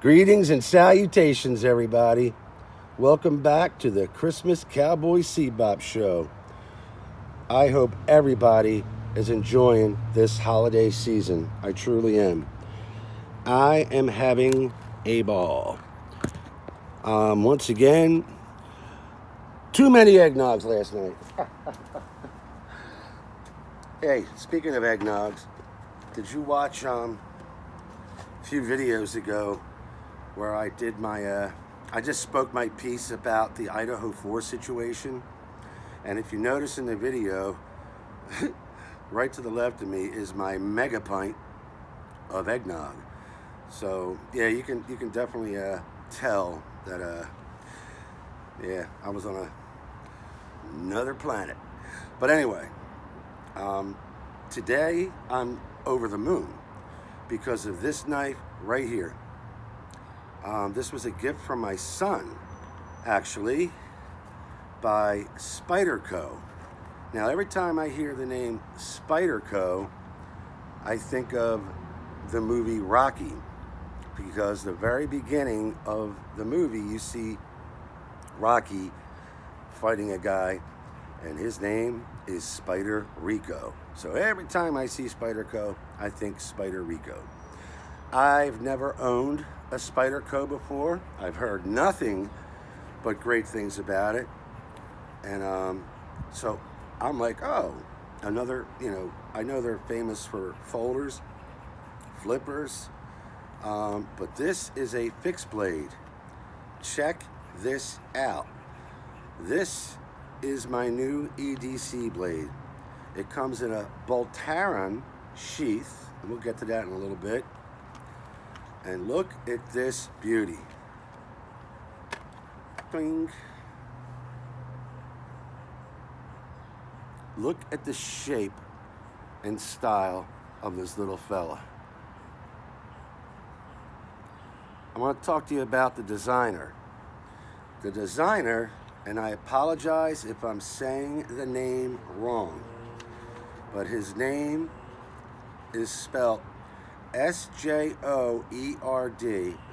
Greetings and salutations, everybody. Welcome back to the Christmas Cowboy Bebop Show. I hope everybody is enjoying this holiday season. I truly am. I am having a ball. Once again, too many eggnogs last night. Hey, speaking of eggnogs, did you watch a few videos ago where I did I just spoke my piece about the Idaho 4 situation? And if you notice in the video, right to the left of me is my mega pint of eggnog. So yeah, you can definitely tell that yeah, I was on another planet. But anyway, today I'm over the moon because of this knife right here. This was a gift from my son, actually, by Spyderco. Now, every time I hear the name Spyderco, I think of the movie Rocky, because the very beginning of the movie, you see Rocky fighting a guy, and his name is Spyderco. So every time I see Spyderco, I think Spyderco. I've never owned a Spyderco before. I've heard nothing but great things about it. And so I'm like, oh, another, I know they're famous for folders, flippers, but this is a fixed blade. Check this out. This is my new EDC blade. It comes in a Boltaron sheath, and we'll get to that in a little bit. And look at this beauty. Bing. Look at the shape and style of this little fella. I want to talk to you about the designer. The designer, and I apologize if I'm saying the name wrong, but his name is spelled Sjoerd.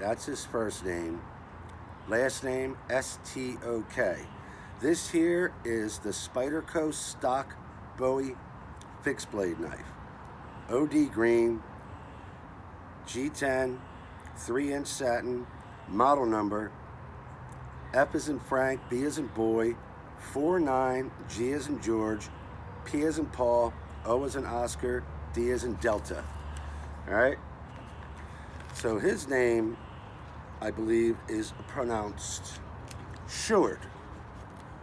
That's his first name. Last name Stok. This here is the Spyderco Stok Bowie fixed blade knife. OD green, G10, 3-inch satin, model number F as in Frank, B as in boy, 49, G as in George, P as in Paul, O as in Oscar, D as in Delta. All right. So his name, I believe, is pronounced Sjoerd.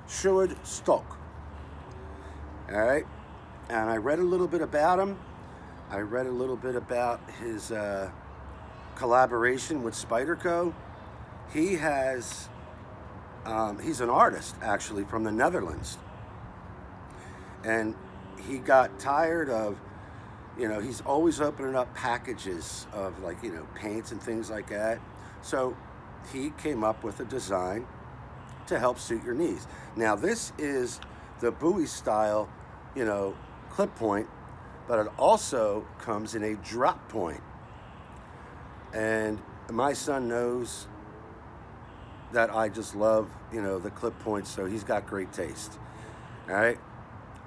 Sjoerd Stok. All right. And I read a little bit about him. I read a little bit about his collaboration with Spyderco. He has, he's an artist, actually, from the Netherlands. And he got tired of, he's always opening up packages of paints and things like that. So he came up with a design to help suit your needs. Now this is the Bowie style, clip point, but it also comes in a drop point. And my son knows that I just love, the clip points, so he's got great taste. All right.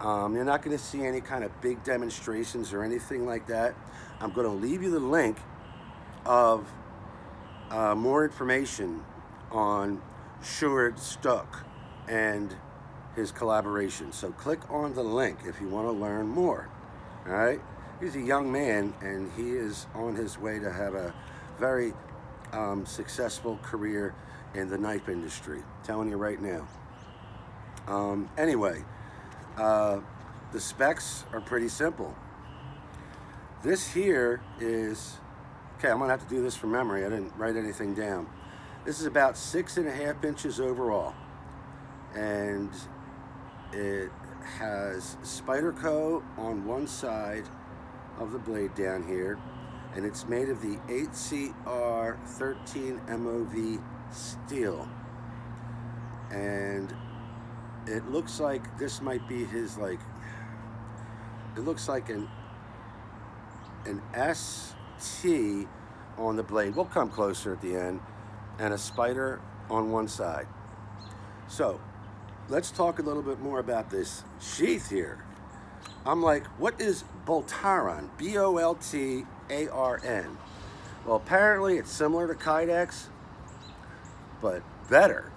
You're not going to see any kind of big demonstrations or anything like that. I'm going to leave you the link of more information on Sjoerd Stok and his collaboration. So click on the link if you want to learn more. All right? He's a young man, and he is on his way to have a very successful career in the knife industry. I'm telling you right now. Anyway. The specs are pretty simple. This here is, okay, I'm gonna have to do this from memory. I didn't write anything down. This is about 6.5 inches overall. And it has Spyderco on one side of the blade down here. And it's made of the 8CR 13 MOV steel. And it looks like this might be his, it looks like an ST on the blade. We'll come closer at the end. And a spider on one side. So let's talk a little bit more about this sheath here. I'm like, what is Boltaran? B-O-L-T-A-R-N. Well, apparently it's similar to Kydex, but better.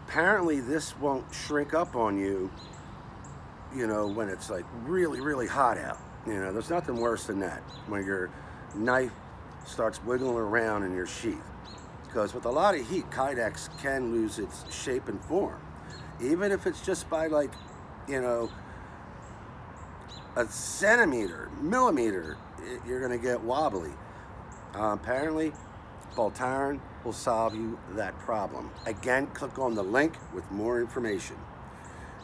Apparently this won't shrink up on you, you know, when it's like really, really hot out. You know, there's nothing worse than that, when your knife starts wiggling around in your sheath. Because with a lot of heat, Kydex can lose its shape and form. Even if it's just by like, you know, a centimeter, millimeter, you're gonna get wobbly. Apparently, Boltaran will solve you that problem. Again, click on the link with more information.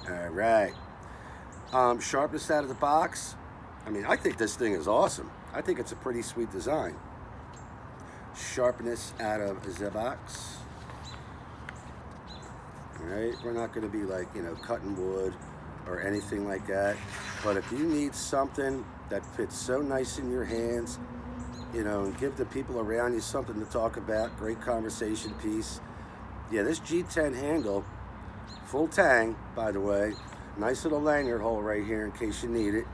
All right. Sharpness out of the box. I mean, I think this thing is awesome. I think it's a pretty sweet design. Sharpness out of the box. All right, we're not going to be like, you know, cutting wood or anything like that. But if you need something that fits so nice in your hands, you know, and give the people around you something to talk about, great conversation piece. Yeah, this G10 handle, full tang, by the way. Nice little lanyard hole right here in case you need it.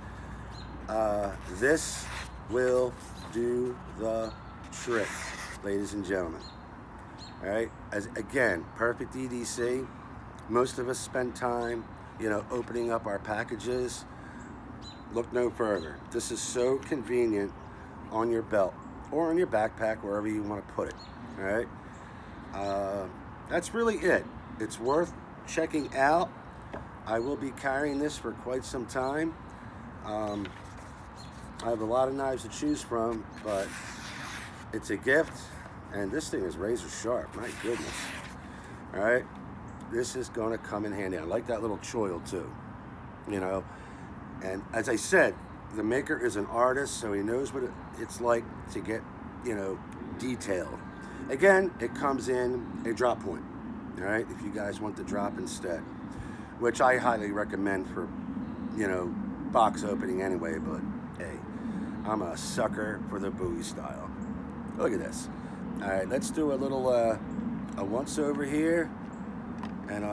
This will do the trick, ladies and gentlemen. All right, again, perfect EDC. Most of us spend time, you know, opening up our packages. Look no further. This is so convenient on your belt or on your backpack, wherever you want to put it. All right, that's really it. It's worth checking out. I will be carrying this for quite some time. I have a lot of knives to choose from, but it's a gift, and this thing is razor sharp. My goodness. All right, this is going to come in handy. I like that little choil too, you know. And as I said, the maker is an artist, so he knows what it's like to get, you know, detailed. Again, it comes in a drop point. All right, if you guys want the drop instead, which I highly recommend for, you know, box opening anyway. But hey, I'm a sucker for the Bowie style. Look at this. All right, let's do a little a once over here, and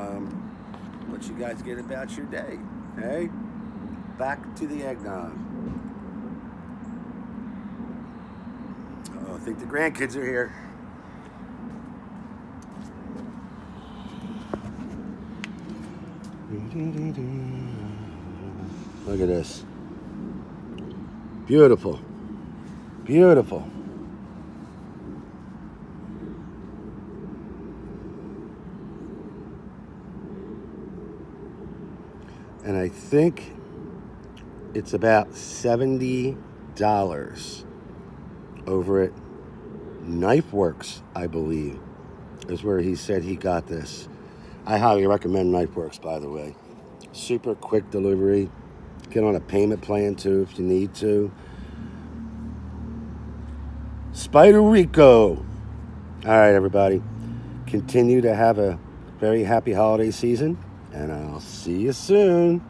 let you guys get about your day. Hey, back to the eggnog. Oh, I think the grandkids are here. Look at this. Beautiful. Beautiful. And I think it's about $70 over at KnifeWorks, I believe, is where he said he got this. I highly recommend KnifeWorks, by the way. Super quick delivery. Get on a payment plan too if you need to. Spyderco. All right, everybody. Continue to have a very happy holiday season, and I'll see you soon.